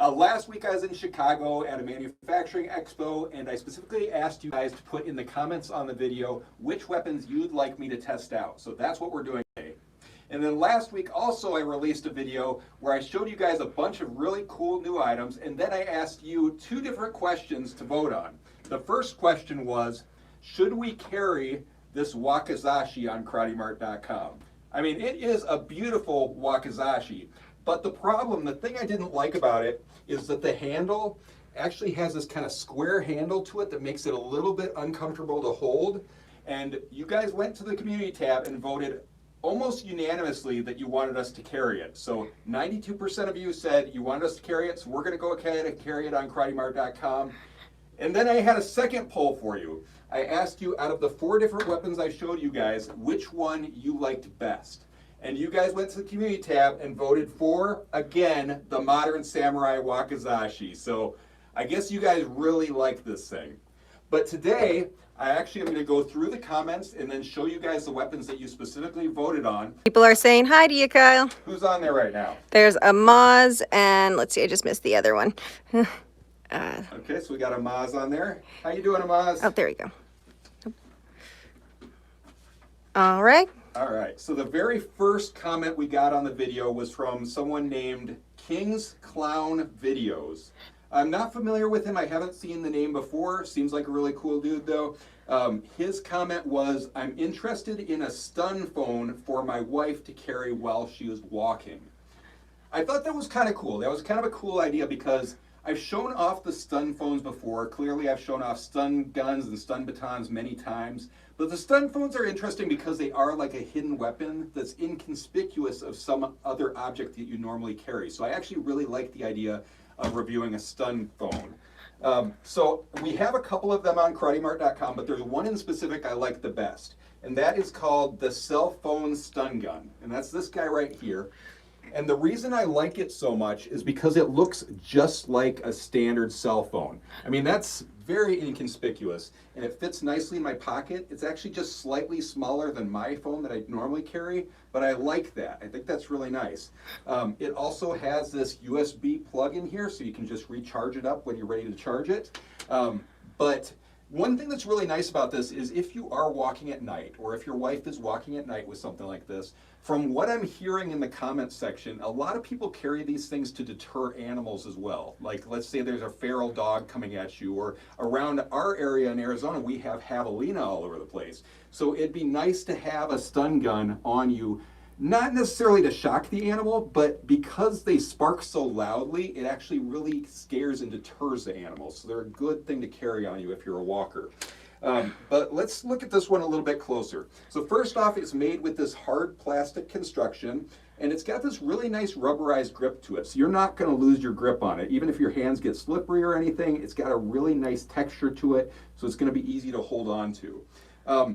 Last week I was in Chicago at a manufacturing expo, and I specifically asked you guys to put in the comments on the video which weapons you'd like me to test out. So that's what we're doing today. And then last week also I released a video where I showed you guys a bunch of really cool new items, and then I asked you two different questions to vote on. The first question was, should we carry this wakizashi on KarateMart.com? I mean, it is a beautiful wakizashi, but the thing I didn't like about it is that the handle actually has this kind of square handle to it that makes it a little bit uncomfortable to hold. And you guys went to the community tab and voted almost unanimously that you wanted us to carry it. So 92% of you said you wanted us to carry it, so we're going to go ahead and carry it on KarateMart.com. And then I had a second poll for you. I asked you, out of the 4 different weapons I showed you guys, which one you liked best. And you guys went to the community tab and voted for, again, the modern samurai wakizashi. So I guess you guys really like this thing. But today, I actually am going to go through the comments and then show you guys the weapons that you specifically voted on. People are saying hi to you, Kyle. Who's on there right now? There's a Maz, and let's see, I just missed the other one. Okay, so we got a Maz on there. How you doing, Maz? Oh, there we go. All right. All right, so the very first comment we got on the video was from someone named King's Clown Videos. I'm not familiar with him. I haven't seen the name before. Seems like a really cool dude, though. His comment was, I'm interested in a stun phone for my wife to carry while she is walking. I thought that was kind of cool. That was kind of a cool idea because I've shown off the stun phones before. Clearly, I've shown off stun guns and stun batons many times. But the stun phones are interesting because they are like a hidden weapon that's inconspicuous of some other object that you normally carry. So I actually really like the idea of reviewing a stun phone. So we have a couple of them on KarateMart.com, but there's one in specific I like the best. And that is called the cell phone stun gun. And that's this guy right here. And the reason I like it so much is because it looks just like a standard cell phone. I mean, that's very inconspicuous, and it fits nicely in my pocket. It's actually just slightly smaller than my phone that I normally carry, but I like that. I think that's really nice. It also has this USB plug in here, so you can just recharge it up when you're ready to charge it. But one thing that's really nice about this is if you are walking at night, or if your wife is walking at night with something like this, from what I'm hearing in the comments section, a lot of people carry these things to deter animals as well. Like, let's say there's a feral dog coming at you, or around our area in Arizona, we have javelina all over the place. So it'd be nice to have a stun gun on you, not necessarily to shock the animal, but because they spark so loudly, it actually really scares and deters the animals. So they're a good thing to carry on you if you're a walker. But let's look at this one a little bit closer. So first off, it's made with this hard plastic construction, and it's got this really nice rubberized grip to it. So you're not going to lose your grip on it. Even if your hands get slippery or anything, it's got a really nice texture to it, so it's going to be easy to hold on to.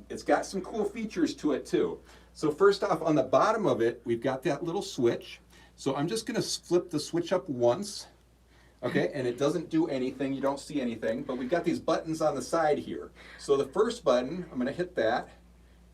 It's got some cool features to it too. So first off, on the bottom of it, we've got that little switch. So I'm just going to flip the switch up once. Okay, and it doesn't do anything, you don't see anything, but we've got these buttons on the side here. So the first button, I'm going to hit that,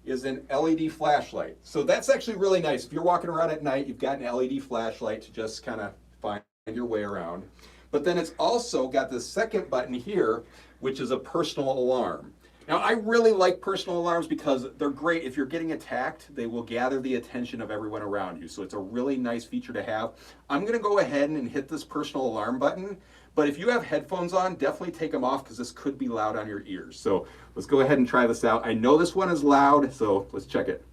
is an LED flashlight. So that's actually really nice. If you're walking around at night, you've got an LED flashlight to just kind of find your way around. But then it's also got this second button here, which is a personal alarm. Now, I really like personal alarms because they're great. If you're getting attacked, they will gather the attention of everyone around you. So it's a really nice feature to have. I'm going to go ahead and hit this personal alarm button. But if you have headphones on, definitely take them off because this could be loud on your ears. So let's go ahead and try this out. I know this one is loud, so let's check it.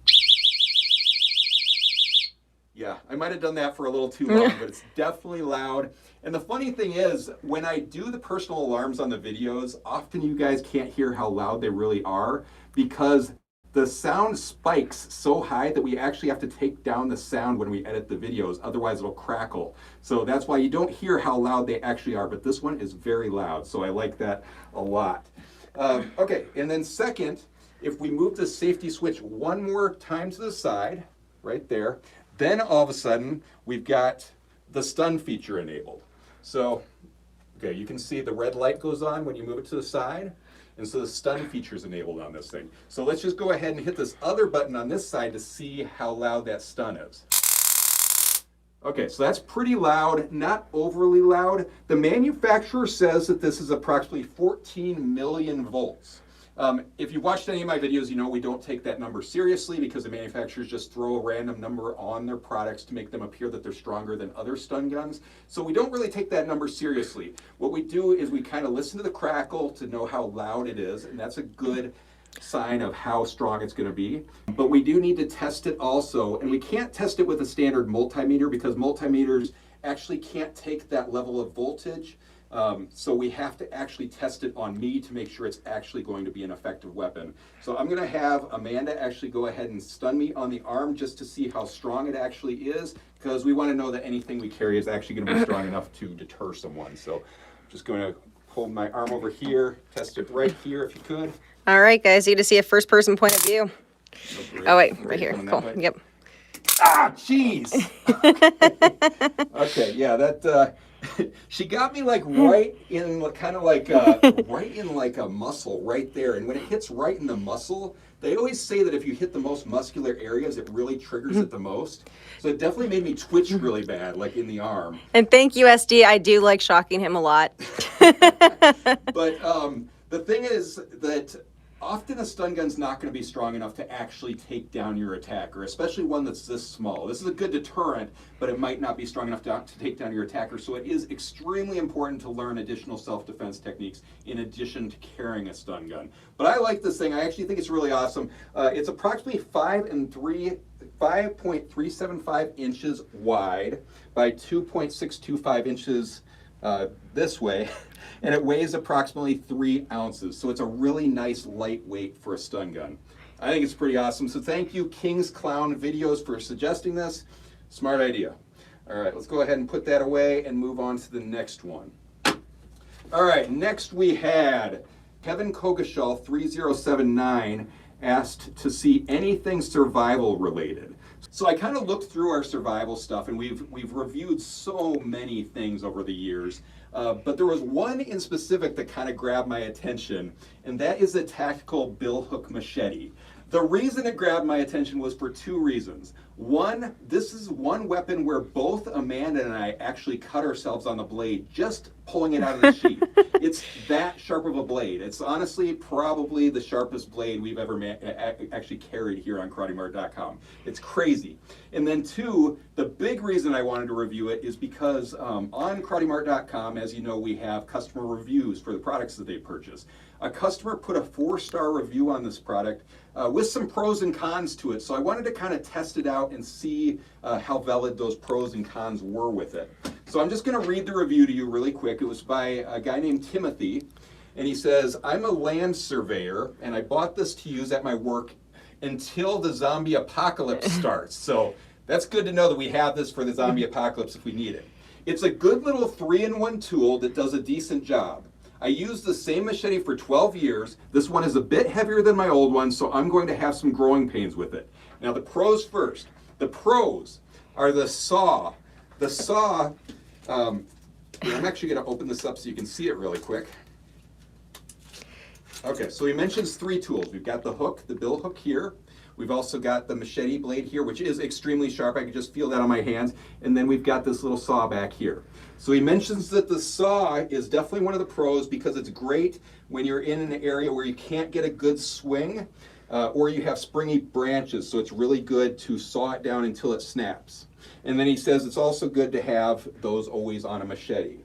Yeah, I might have done that for a little too long, but it's definitely loud. And the funny thing is, when I do the personal alarms on the videos, often you guys can't hear how loud they really are because the sound spikes so high that we actually have to take down the sound when we edit the videos, otherwise it'll crackle. So that's why you don't hear how loud they actually are, but this one is very loud, so I like that a lot. Okay, and then second, if we move the safety switch one more time to the side, right there, then all of a sudden, we've got the stun feature enabled. So, okay, you can see the red light goes on when you move it to the side, and so the stun feature is enabled on this thing. So let's just go ahead and hit this other button on this side to see how loud that stun is. Okay, so that's pretty loud, not overly loud. The manufacturer says that this is approximately 14 million volts. If you've watched any of my videos, you know we don't take that number seriously because the manufacturers just throw a random number on their products to make them appear that they're stronger than other stun guns. So we don't really take that number seriously. What we do is we kind of listen to the crackle to know how loud it is, and that's a good sign of how strong it's going to be. But we do need to test it also, and we can't test it with a standard multimeter because multimeters actually can't take that level of voltage. So we have to actually test it on me to make sure it's actually going to be an effective weapon. So I'm going to have Amanda actually go ahead and stun me on the arm just to see how strong it actually is, because we want to know that anything we carry is actually going to be strong enough to deter someone. So I'm just going to hold my arm over here, test it right here if you could. All right, guys, you get to see a first-person point of view. Oh, wait, right here. Cool. Yep. Ah, jeez. Okay, yeah, that she got me like right in kind of like right in like a muscle right there, and when it hits right in the muscle, they always say that if you hit the most muscular areas, it really triggers it the most. So it definitely made me twitch really bad, like in the arm. And thank you, SD. I do like shocking him a lot. But the thing is that often a stun gun's not going to be strong enough to actually take down your attacker, especially one that's this small. This is a good deterrent, but it might not be strong enough to take down your attacker. So it is extremely important to learn additional self-defense techniques in addition to carrying a stun gun. But I like this thing. I actually think it's really awesome. It's approximately 5.375 inches wide by 2.625 inches this way, and it weighs approximately 3 ounces. So it's a really nice lightweight for a stun gun. I think it's pretty awesome. So thank you, King's Clown Videos, for suggesting this. Smart idea. All right, let's go ahead and put that away and move on to the next one. All right, next we had Kevin Kogashal 3079 asked to see anything survival related. So I kind of looked through our survival stuff, and we've reviewed so many things over the years, but there was one in specific that kind of grabbed my attention, and that is the tactical Billhook machete. The reason it grabbed my attention was for two reasons. One, this is one weapon where both Amanda and I actually cut ourselves on the blade just pulling it out of the sheath. It's that sharp of a blade. It's honestly probably the sharpest blade we've ever actually carried here on KarateMart.com. It's crazy. And then two, the big reason I wanted to review it is because on KarateMart.com, as you know, we have customer reviews for the products that they purchase. A customer put a 4-star review on this product with some pros and cons to it. So I wanted to kind of test it out and see how valid those pros and cons were with it. So I'm just going to read the review to you really quick. It was by a guy named Timothy, and he says, "I'm a land surveyor, and I bought this to use at my work until the zombie apocalypse starts." So that's good to know that we have this for the zombie apocalypse if we need it. "It's a good little 3-in-1 tool that does a decent job. I used the same machete for 12 years. This one is a bit heavier than my old one, so I'm going to have some growing pains with it." Now the pros first. The pros are the saw. The saw, I'm actually going to open this up so you can see it really quick. Okay, so he mentions 3 tools. We've got the hook, the bill hook here. We've also got the machete blade here, which is extremely sharp. I can just feel that on my hands. And then we've got this little saw back here. So he mentions that the saw is definitely one of the pros because it's great when you're in an area where you can't get a good swing or you have springy branches. So it's really good to saw it down until it snaps. And then he says it's also good to have those always on a machete.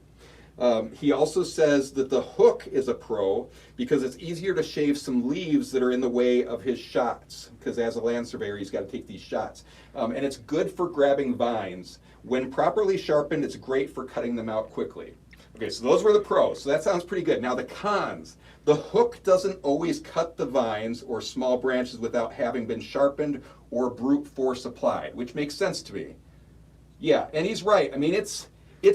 He also says that the hook is a pro because it's easier to shave some leaves that are in the way of his shots, because as a land surveyor he's got to take these shots. And it's good for grabbing vines. When properly sharpened, it's great for cutting them out quickly. Okay, so those were the pros. So that sounds pretty good. Now the cons. The hook doesn't always cut the vines or small branches without having been sharpened or brute force applied, which makes sense to me. Yeah, and he's right. I mean, it's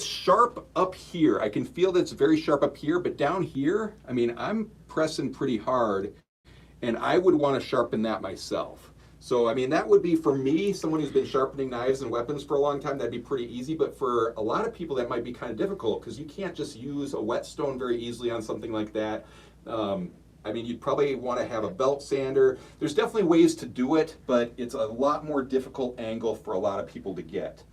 sharp up here. I can feel that it's very sharp up here, but down here, I mean, I'm pressing pretty hard, and I would want to sharpen that myself. So, I mean, that would be, for me, someone who's been sharpening knives and weapons for a long time, that'd be pretty easy, but for a lot of people, that might be kind of difficult, because you can't just use a whetstone very easily on something like that. I mean, you'd probably want to have a belt sander. There's definitely ways to do it, but it's a lot more difficult angle for a lot of people to get.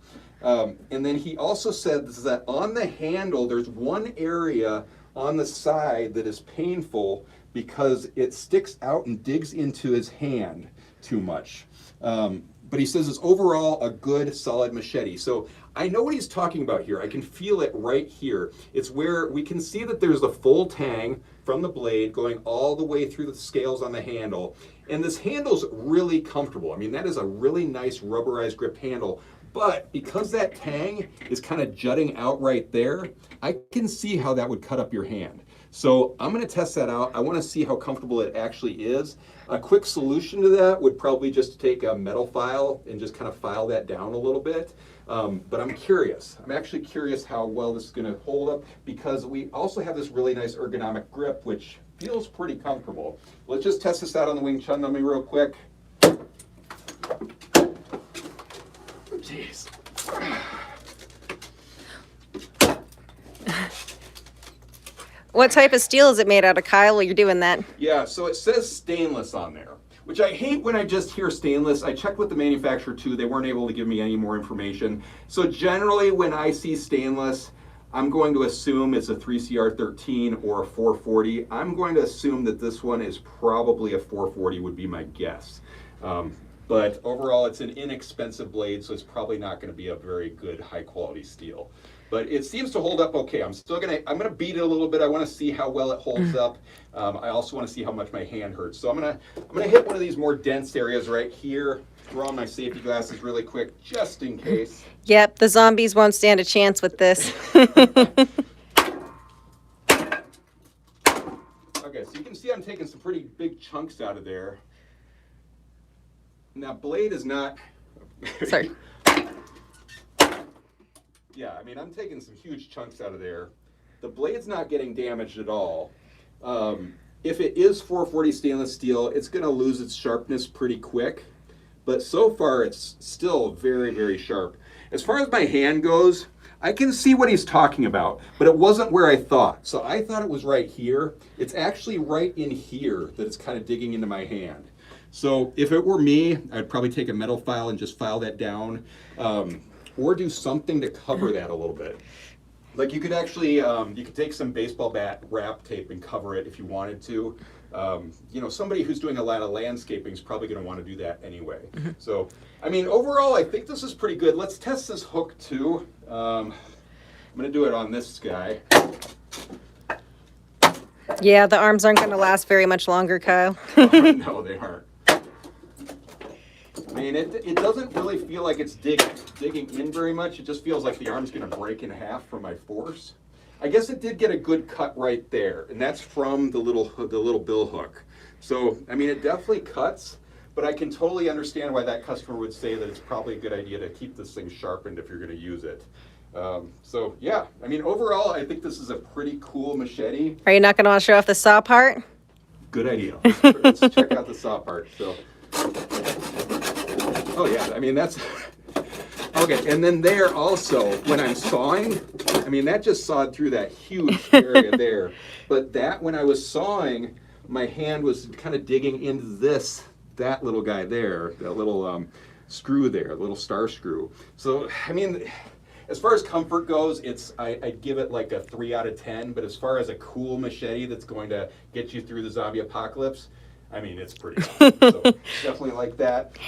And then he also said this is that on the handle, there's one area on the side that is painful because it sticks out and digs into his hand too much. But he says it's overall a good, solid machete. So I know what he's talking about here. I can feel it right here. It's where we can see that there's the full tang from the blade going all the way through the scales on the handle. And this handle's really comfortable. I mean, that is a really nice rubberized grip handle. But because that tang is kind of jutting out right there, I can see how that would cut up your hand. So I'm going to test that out. I want to see how comfortable it actually is. A quick solution to that would probably just take a metal file and just kind of file that down a little bit. But I'm curious. I'm actually curious how well this is going to hold up because we also have this really nice ergonomic grip, which feels pretty comfortable. Let's just test this out on the Wing Chun dummy real quick. Jeez. What type of steel is it made out of, Kyle, while you're doing that? Yeah, so it says stainless on there, which I hate when I just hear stainless. I checked with the manufacturer too. They weren't able to give me any more information. So generally when I see stainless, I'm going to assume it's a 3CR13 or a 440. I'm going to assume that this one is probably a 440 would be my guess. But overall, it's an inexpensive blade, so it's probably not going to be a very good high quality steel. But it seems to hold up okay. I'm gonna beat it a little bit. I want to see how well it holds up. I also want to see how much my hand hurts. So I'm gonna hit one of these more dense areas right here. Throw on my safety glasses really quick, just in case. Yep, the zombies won't stand a chance with this. Okay, so you can see I'm taking some pretty big chunks out of there. Now, blade is not. Sorry. Yeah, I mean, I'm taking some huge chunks out of there. The blade's not getting damaged at all. If it is 440 stainless steel, it's going to lose its sharpness pretty quick. But so far, it's still very, very sharp. As far as my hand goes, I can see what he's talking about, but it wasn't where I thought. So I thought it was right here. It's actually right in here that it's kind of digging into my hand. So if it were me, I'd probably take a metal file and just file that down. Or do something to cover that a little bit. Like you could actually, you could take some baseball bat wrap tape and cover it if you wanted to. You know, somebody who's doing a lot of landscaping is probably going to want to do that anyway. So, I mean, overall, I think this is pretty good. Let's test this hook too. I'm going to do it on this guy. Yeah, the arms aren't going to last very much longer, Kyle. No, they aren't. I mean, it doesn't really feel like it's digging in very much. It just feels like the arm's going to break in half from my force. I guess it did get a good cut right there, and that's from the little bill hook. So, I mean, it definitely cuts, but I can totally understand why that customer would say that it's probably a good idea to keep this thing sharpened if you're going to use it. So, yeah, I mean, overall, I think this is a pretty cool machete. Are you not going to want to show off the saw part? Good idea. Let's check out the saw part. So. Oh yeah, I mean that's, okay, and then there also, when I'm sawing, I mean that just sawed through that huge area there, but that when I was sawing, my hand was kind of digging into that little guy there, that little screw there, the little star screw. So, I mean, as far as comfort goes, I'd give it like a 3 out of 10, but as far as a cool machete that's going to get you through the zombie apocalypse, I mean, it's pretty awesome. So definitely like that.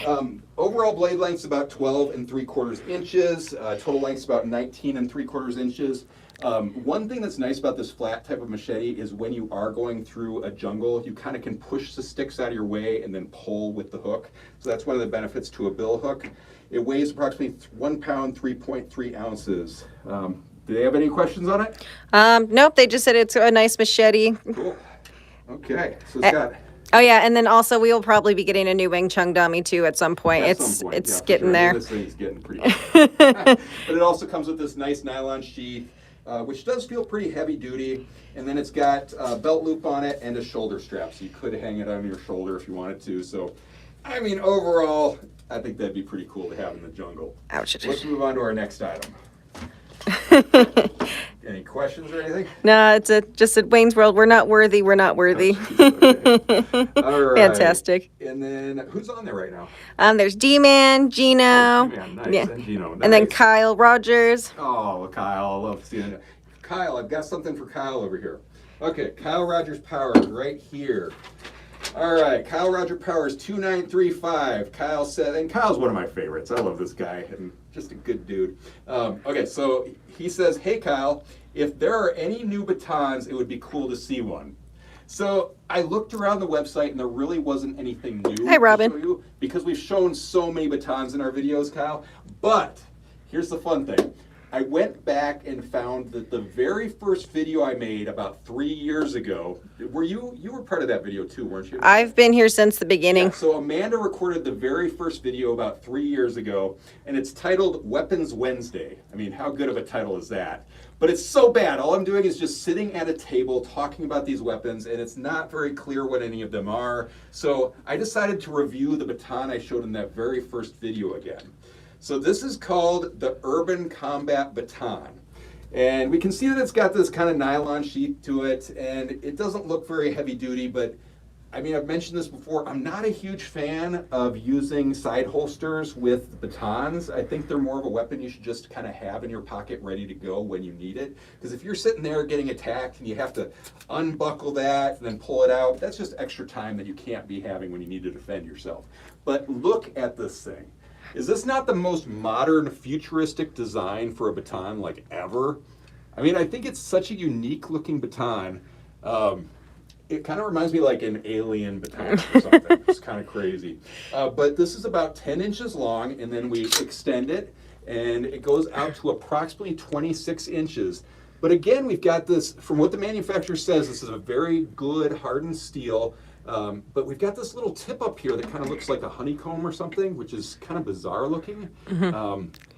Overall blade length's about 12 3/4 inches. Total length's about 19 3/4 inches. One thing that's nice about this flat type of machete is when you are going through a jungle, you kind of can push the sticks out of your way and then pull with the hook. So that's one of the benefits to a bill hook. It weighs approximately 1 pound, 3.3 ounces. Do they have any questions on it? Nope, they just said it's a nice machete. Cool. Okay, so it's got... Oh yeah, and then also we will probably be getting a new Wing Chun dummy too at some point. It's yeah, getting there. This thing's getting pretty good. But it also comes with this nice nylon sheath, which does feel pretty heavy duty. And then it's got a belt loop on it and a shoulder strap, so you could hang it on your shoulder if you wanted to. So, I mean, overall, I think that'd be pretty cool to have in the jungle. Ouch. Let's move on to our next item. Any questions or anything? No, it's just at Wayne's World. We're not worthy. We're not worthy. Okay. All right. Fantastic. And then who's on there right now? There's D-Man, Gino. Oh, G-Man, nice. Yeah. And Gino, nice. And then Kyle Rogers. Oh, Kyle, I love seeing it. Kyle, I've got something for Kyle over here. Okay, Kyle Rogers Powers right here. All right, Kyle Roger Powers 2935. Kyle said, and Kyle's one of my favorites. I love this guy and just a good dude. Okay, so he says, hey Kyle, if there are any new batons, it would be cool to see one. So I looked around the website and there really wasn't anything new. Hi, Robin. To show you because we've shown so many batons in our videos, Kyle. But here's the fun thing. I went back and found that the very first video I made about 3 years ago, you were part of that video too, weren't you? I've been here since the beginning. Yeah, so Amanda recorded the very first video about 3 years ago, and it's titled Weapons Wednesday. I mean, how good of a title is that? But it's so bad. All I'm doing is just sitting at a table talking about these weapons, and it's not very clear what any of them are. So I decided to review the baton I showed in that very first video again. So this is called the Urban Combat Baton. And we can see that it's got this kind of nylon sheath to it, and it doesn't look very heavy duty, but I mean, I've mentioned this before, I'm not a huge fan of using side holsters with batons. I think they're more of a weapon you should just kind of have in your pocket ready to go when you need it. Because if you're sitting there getting attacked and you have to unbuckle that and then pull it out, that's just extra time that you can't be having when you need to defend yourself. But look at this thing. Is this not the most modern, futuristic design for a baton like ever? I mean, I think it's such a unique looking baton. It kind of reminds me like an alien baton or something. It's kind of crazy. But this is about 10 inches long, and then we extend it, and it goes out to approximately 26 inches. But again, we've got this, from what the manufacturer says, this is a very good hardened steel. But we've got this little tip up here that kind of looks like a honeycomb or something, which is kind of bizarre looking.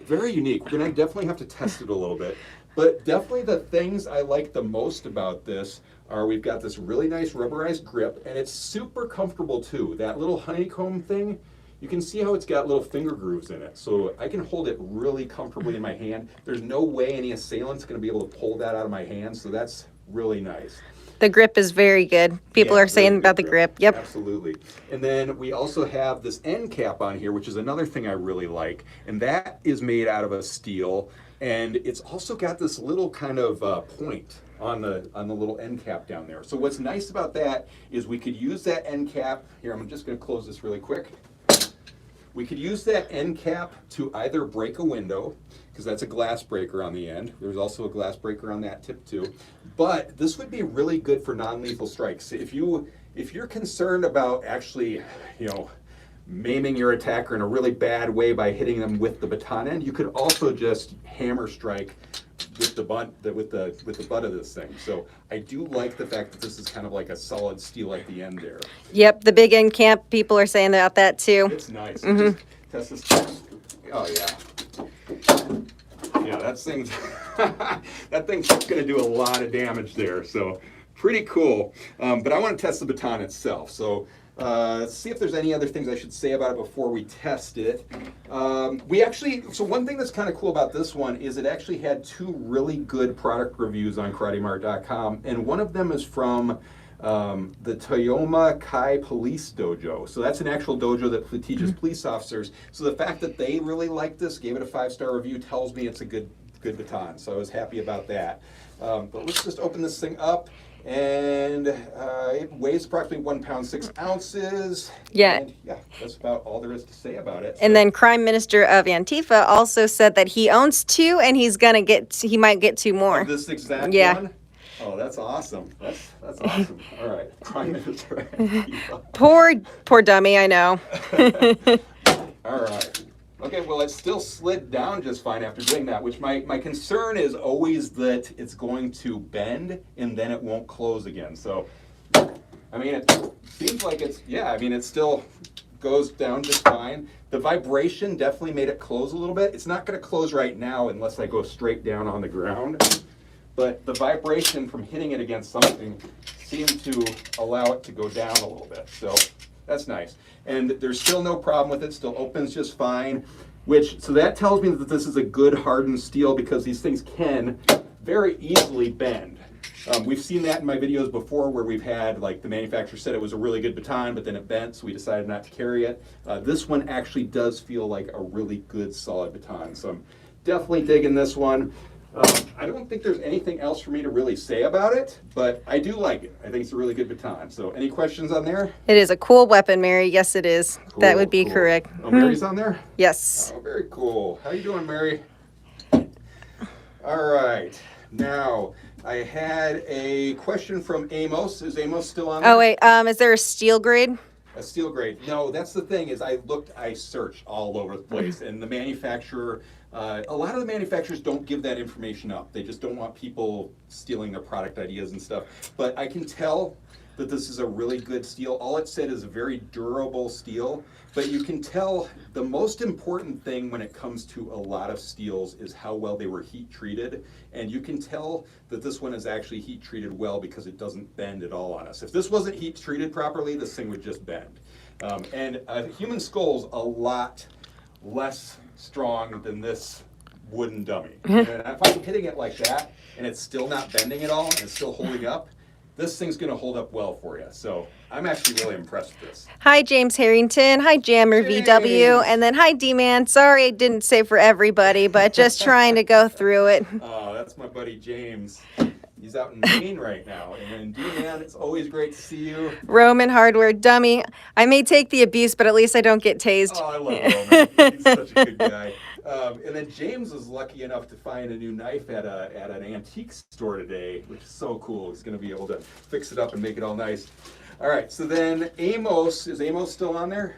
Very unique. We're going to definitely have to test it a little bit. But definitely the things I like the most about this are we've got this really nice rubberized grip, and it's super comfortable too. That little honeycomb thing, you can see how it's got little finger grooves in it. So I can hold it really comfortably in my hand. There's no way any assailant's going to be able to pull that out of my hand, so that's really nice. The grip is very good. People are saying about the grip. Yep. Absolutely. And then we also have this end cap on here, which is another thing I really like. And that is made out of a steel. And it's also got this little kind of point on the little end cap down there. So what's nice about that is we could use that end cap. Here, I'm just going to close this really quick. We could use that end cap to either break a window, because that's a glass breaker on the end. There's also a glass breaker on that tip too. But this would be really good for non-lethal strikes. If you're concerned about actually, maiming your attacker in a really bad way by hitting them with the baton end, you could also just hammer strike with the butt of this thing. So I do like the fact that this is kind of like a solid steel at the end there. Yep, the big end cap, people are saying about that too. It's nice. Just test this. Oh yeah. Yeah, that thing's going to do a lot of damage there. So pretty cool. But I want to test the baton itself. So let's see if there's any other things I should say about it before we test it. So one thing that's kind of cool about this one is it actually had 2 really good product reviews on KarateMart.com, and one of them is from the Toyoma Kai Police Dojo. So that's an actual dojo that teaches police officers. So the fact that they really liked this, gave it a 5-star review, tells me it's a good baton. So I was happy about that. But let's just open this thing up. And it weighs approximately 1 pound 6 ounces. Yeah. And yeah, that's about all there is to say about it. And then Crime Minister of Antifa also said that he owns 2 and he might get 2 more. This exact one? Oh, that's awesome. That's awesome. All right. Prime Minister of Antifa. Poor dummy, I know. All right. Okay, well, it still slid down just fine after doing that, which my concern is always that it's going to bend and then it won't close again. So, I mean, it seems like it still goes down just fine. The vibration definitely made it close a little bit. It's not going to close right now unless I go straight down on the ground. But the vibration from hitting it against something seemed to allow it to go down a little bit. So that's nice. And there's still no problem with it. Still opens just fine. So that tells me that this is a good hardened steel, because these things can very easily bend. We've seen that in my videos before where we've had, like, the manufacturer said it was a really good baton, but then it bent, so we decided not to carry it. This one actually does feel like a really good, solid baton, so I'm definitely digging this one. I don't think there's anything else for me to really say about it, but I do like it. I think it's a really good baton. So any questions on there? It is a cool weapon, Mary. Yes, it is. Cool, That would be cool. correct. Oh, Mary's on there? Yes. Oh, very cool. How you doing, Mary? All right. Now, I had a question from Amos. Is Amos still on there? Oh, wait. Is there a steel grade? A steel grade. No, that's the thing is I searched all over the place, and the manufacturer, a lot of the manufacturers don't give that information up. They just don't want people stealing their product ideas and stuff. But I can tell that this is a really good steel. All it said is a very durable steel, but you can tell the most important thing when it comes to a lot of steels is how well they were heat treated. And you can tell that this one is actually heat treated well because it doesn't bend at all on us. If this wasn't heat treated properly, this thing would just bend. And a human skull's a lot less strong than this wooden dummy. And if I'm hitting it like that and it's still not bending at all and it's still holding up, this thing's going to hold up well for you. So I'm actually really impressed with this. Hi, James Harrington. Hi, Jammer James. VW. And then hi, D-Man. Sorry I didn't say for everybody, but just trying to go through it. Oh, that's my buddy James. He's out in Maine right now. And D-Man, it's always great to see you. Roman Hardware Dummy. I may take the abuse, but at least I don't get tased. Oh, I love Roman. He's such a good guy. And then James was lucky enough to find a new knife at an antique store today, which is so cool. He's going to be able to fix it up and make it all nice. All right, so then Amos, is Amos still on there?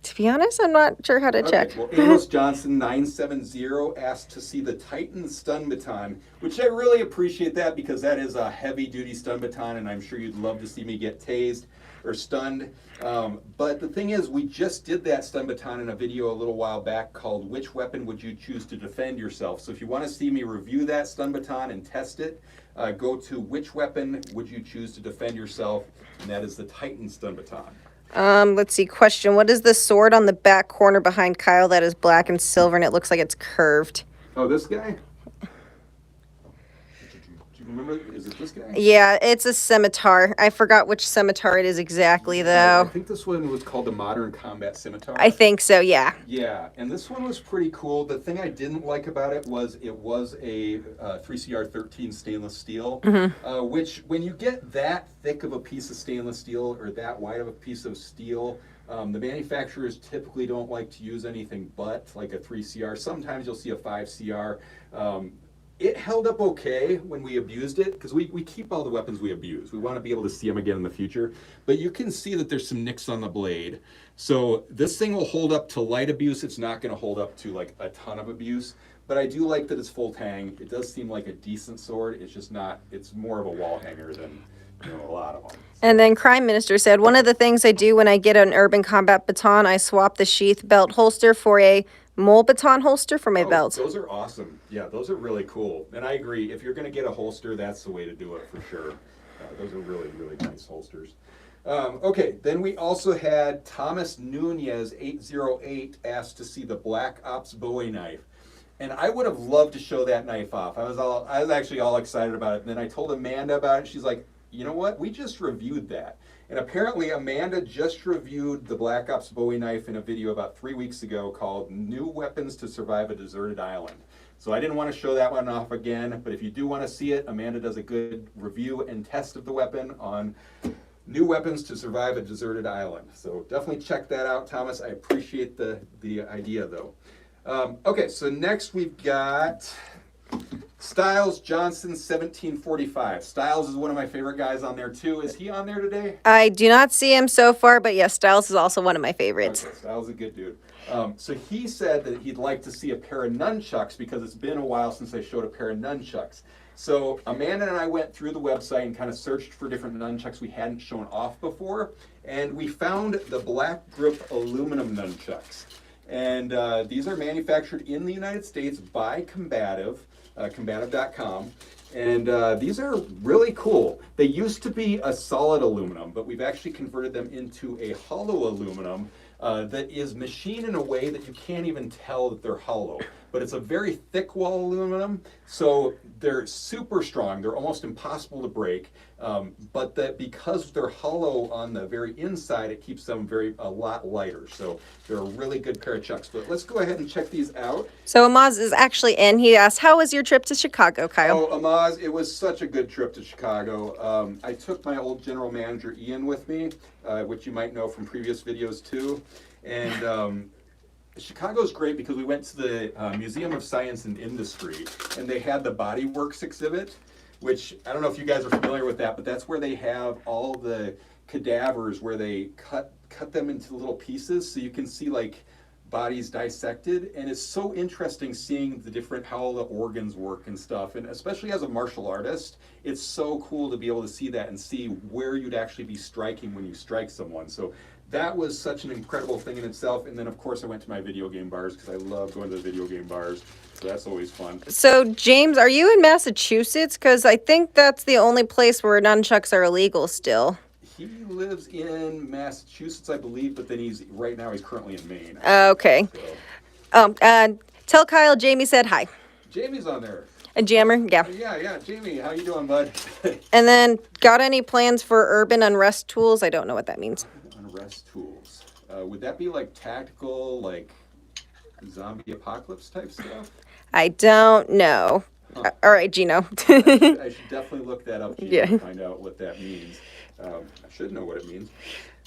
To be honest, I'm not sure how to check. Well, Amos Johnson 970 asked to see the Titan stun baton, which I really appreciate that because that is a heavy-duty stun baton, and I'm sure you'd love to see me get tased or stunned. But the thing is, we just did that stun baton in a video a little while back called "Which Weapon Would You Choose to Defend Yourself?" So if you want to see me review that stun baton and test it, go to "Which Weapon Would You Choose to Defend Yourself?" and that is the Titan stun baton. Let's see. Question. What is the sword on the back corner behind Kyle that is black and silver and it looks like it's curved? Oh, this guy? Do you remember? Is it this guy? Yeah, it's a scimitar. I forgot which scimitar it is exactly, though. I think this one was called the Modern Combat Scimitar. I think so, yeah. Yeah, and this one was pretty cool. The thing I didn't like about it was a 3CR13 stainless steel, which when you get that thick of a piece of stainless steel or that wide of a piece of steel, the manufacturers typically don't like to use anything but like a 3CR. Sometimes you'll see a 5CR. It held up okay when we abused it, because we keep all the weapons we abuse. We want to be able to see them again in the future. But you can see that there's some nicks on the blade. So this thing will hold up to light abuse. It's not going to hold up to like a ton of abuse. But I do like that it's full tang. It does seem like a decent sword. It's just not, it's more of a wall hanger than a lot of them. And then Crime Minister said, one of the things I do when I get an Urban Combat baton, I swap the sheath belt holster for a mole baton holster for my belt. Those are awesome. Yeah, those are really cool. And I agree. If you're going to get a holster, that's the way to do it for sure. Those are really, really nice holsters. Okay, then we also had Thomas Nunez 808 asked to see the Black Ops Bowie knife. And I would have loved to show that knife off. I was actually all excited about it. And then I told Amanda about it. She's like, you know what? We just reviewed that. And apparently Amanda just reviewed the Black Ops Bowie knife in a video about 3 weeks ago called New Weapons to Survive a Deserted Island. So I didn't want to show that one off again, but if you do want to see it, Amanda does a good review and test of the weapon on New Weapons to Survive a Deserted Island. So definitely check that out, Thomas. I appreciate the idea, though. Okay, so next we've got Styles Johnson 1745. Styles is one of my favorite guys on there too. Is he on there today? I do not see him so far, but yes, Styles is also one of my favorites. Okay, Styles is a good dude. So he said that he'd like to see a pair of nunchucks because it's been a while since I showed a pair of nunchucks. So Amanda and I went through the website and kind of searched for different nunchucks we hadn't shown off before, and we found the Black Grip aluminum nunchucks. And these are manufactured in the United States by Combative. Combative.com, and these are really cool. They used to be a solid aluminum, but we've actually converted them into a hollow aluminum that is machined in a way that you can't even tell that they're hollow. but it's a very thick wall aluminum, so they're super strong. They're almost impossible to break, but that because they're hollow on the very inside, it keeps them a lot lighter. So they're a really good pair of chucks. But let's go ahead and check these out. So Amaz is actually in. He asked, "How was your trip to Chicago, Kyle?" Oh, Amaz, it was such a good trip to Chicago. I took my old general manager Ian with me, which you might know from previous videos too, and. Chicago's great because we went to the Museum of Science and Industry, and they had the Body Works exhibit, which I don't know if you guys are familiar with that, but that's where they have all the cadavers where they cut them into little pieces, so you can see like bodies dissected, and it's so interesting seeing how all the organs work and stuff, and especially as a martial artist, it's so cool to be able to see that and see where you'd actually be striking when you strike someone. So that was such an incredible thing in itself. And then of course I went to my video game bars because I love going to the video game bars. So that's always fun. So James, are you in Massachusetts? Because I think that's the only place where nunchucks are illegal still. He lives in Massachusetts, I believe, but then he's currently in Maine. Okay. So. Tell Kyle Jamie said hi. Jamie's on there. A jammer, yeah. Yeah, Jamie, how you doing, bud? And then, got any plans for urban unrest tools? I don't know what that means. Unrest tools. Would that be like tactical, like zombie apocalypse type stuff? I don't know. Huh. All right, Gino. I should definitely look that up, Gino, Yeah. to find out what that means. I should know what it means.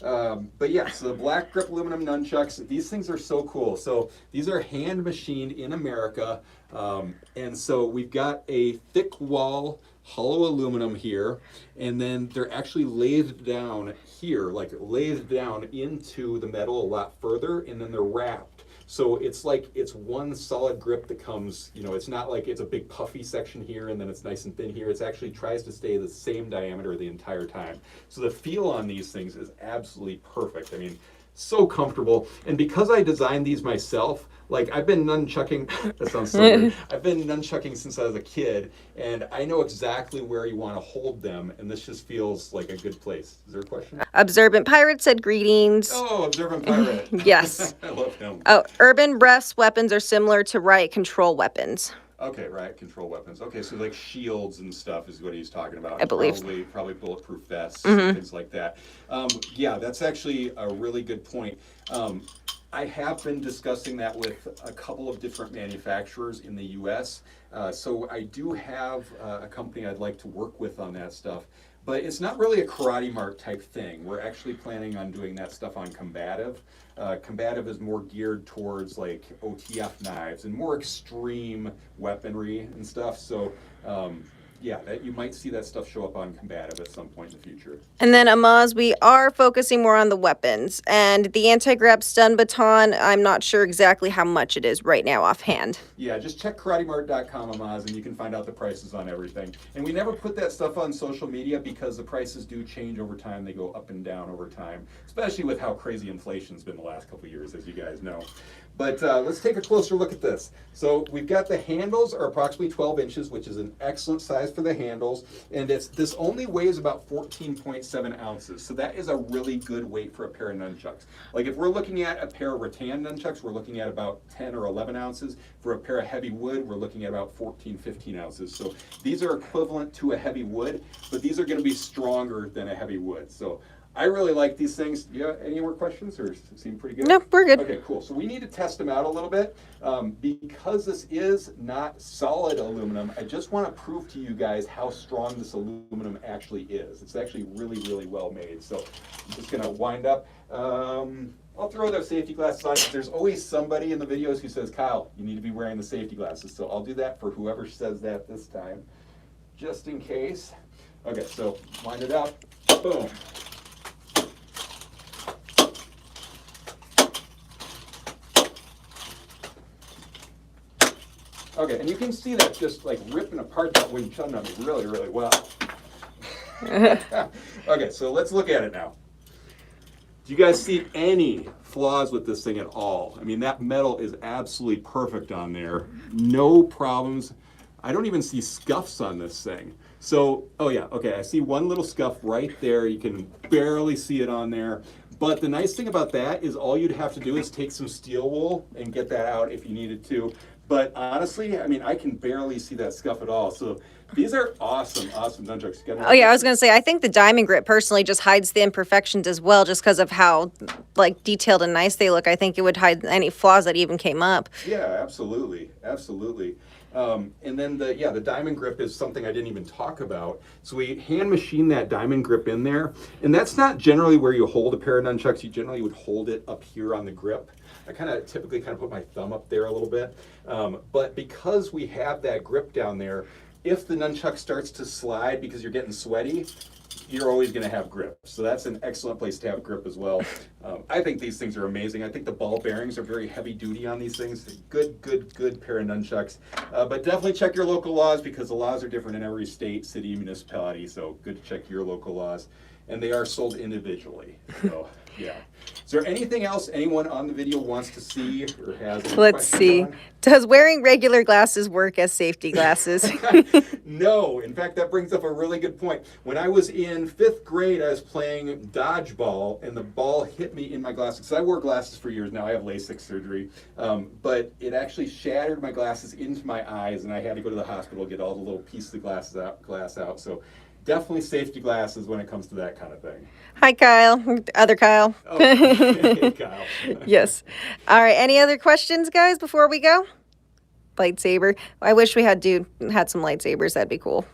But yeah, so the black grip aluminum nunchucks, these things are so cool. So these are hand machined in America. And so we've got a thick wall, hollow aluminum here, and then they're actually lathed down here, like lathed down into the metal a lot further, and then they're wrapped. So it's like it's one solid grip that comes, it's not like it's a big puffy section here and then it's nice and thin here. It actually tries to stay the same diameter the entire time. So the feel on these things is absolutely perfect. I mean, so comfortable. And because I designed these myself, like I've been nunchucking, that sounds so weird. I've been nunchucking since I was a kid, and I know exactly where you want to hold them, and this just feels like a good place. Is there a question? Observant Pirate said greetings. Oh, Observant Pirate. Yes. I love him. Oh, urban breast weapons are similar to riot control weapons. Okay, riot control weapons. Okay, so like shields and stuff is what he's talking about. I believe. Probably bulletproof vests and things like that. Yeah, that's actually a really good point. I have been discussing that with a couple of different manufacturers in the U.S. So I do have a company I'd like to work with on that stuff. But it's not really a KarateMart type thing. We're actually planning on doing that stuff on Combative. Combative is more geared towards like OTF knives and more extreme weaponry and stuff. So yeah, you might see that stuff show up on Combative at some point in the future. And then Amaz, we are focusing more on the weapons. And the anti-grab stun baton, I'm not sure exactly how much it is right now offhand. Yeah, just check KarateMart.com, Amaz, and you can find out the prices on everything. And we never put that stuff on social media because the prices do change over time. They go up and down over time, especially with how crazy inflation's been the last couple of years, as you guys know. But let's take a closer look at this. So we've got the handles are approximately 12 inches, which is an excellent size for the handles. And this only weighs about 14.7 ounces. So that is a really good weight for a pair of nunchucks. Like if we're looking at a pair of rattan nunchucks, we're looking at about 10 or 11 ounces. For a pair of heavy wood, we're looking at about 14, 15 ounces. So these are equivalent to a heavy wood, but these are going to be stronger than a heavy wood. So I really like these things. Do you have any more questions, or seem pretty good? No, we're good. Okay, cool. So we need to test them out a little bit. Because this is not solid aluminum, I just want to prove to you guys how strong this aluminum actually is. It's actually really, really well made. So I'm just going to wind up. I'll throw those safety glasses on. There's always somebody in the videos who says, Kyle, you need to be wearing the safety glasses. So I'll do that for whoever says that this time, just in case. Okay, so wind it up. Boom. Okay, and you can see that just like ripping apart that Wing Chun on me really, really well. Okay, so let's look at it now. Do you guys see any flaws with this thing at all? I mean, that metal is absolutely perfect on there. No problems. I don't even see scuffs on this thing. So, oh yeah, okay, I see one little scuff right there. You can barely see it on there. But the nice thing about that is all you'd have to do is take some steel wool and get that out if you needed to. But honestly, I mean, I can barely see that scuff at all. So these are awesome nunchucks. Oh yeah, I was gonna say I think the diamond grip personally just hides the imperfections as well, just because of how like detailed and nice they look. I think it would hide any flaws that even came up. Yeah, absolutely, absolutely. And then the diamond grip is something I didn't even talk about. So we hand machine that diamond grip in there, and that's not generally where you hold a pair of nunchucks. You generally would hold it up here on the grip. I typically put my thumb up there a little bit, but because we have that grip down there, if the nunchuck starts to slide because you're getting sweaty, you're always going to have grip. So that's an excellent place to have grip as well. I think these things are amazing. I think the ball bearings are very heavy duty on these things. Good pair of nunchucks. But definitely check your local laws, because the laws are different in every state, city, municipality. So good to check your local laws. And they are sold individually. So yeah. Is there anything else anyone on the video wants to see or has any Let's see. on? Does wearing regular glasses work as safety glasses? No. In fact, that brings up a really good point. When I was in 5th grade, I was playing dodgeball, and the ball hit me in my glasses. So I wore glasses for years now. I have LASIK surgery. But it actually shattered my glasses into my eyes, and I had to go to the hospital to get all the little pieces of glass out. So definitely safety glasses when it comes to that kind of thing. Hi, Kyle. Other Kyle. Oh, hey, Kyle. Yes. All right. Any other questions, guys, before we go? Lightsaber. I wish we had some lightsabers. That'd be cool.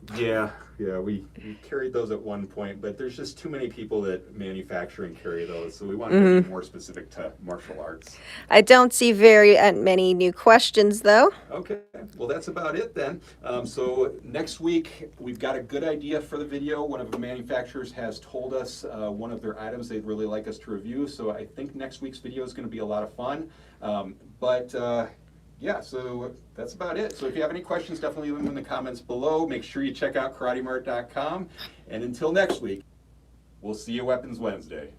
Yeah, we carried those at one point, but there's just too many people that manufacture and carry those, so we wanted to be more specific to martial arts. I don't see very many new questions, though. Okay, well, that's about it then. So next week, we've got a good idea for the video. One of the manufacturers has told us one of their items they'd really like us to review, so I think next week's video is going to be a lot of fun. Yeah, so that's about it. So if you have any questions, definitely leave them in the comments below. Make sure you check out KarateMart.com. And until next week, we'll see you Weapons Wednesday.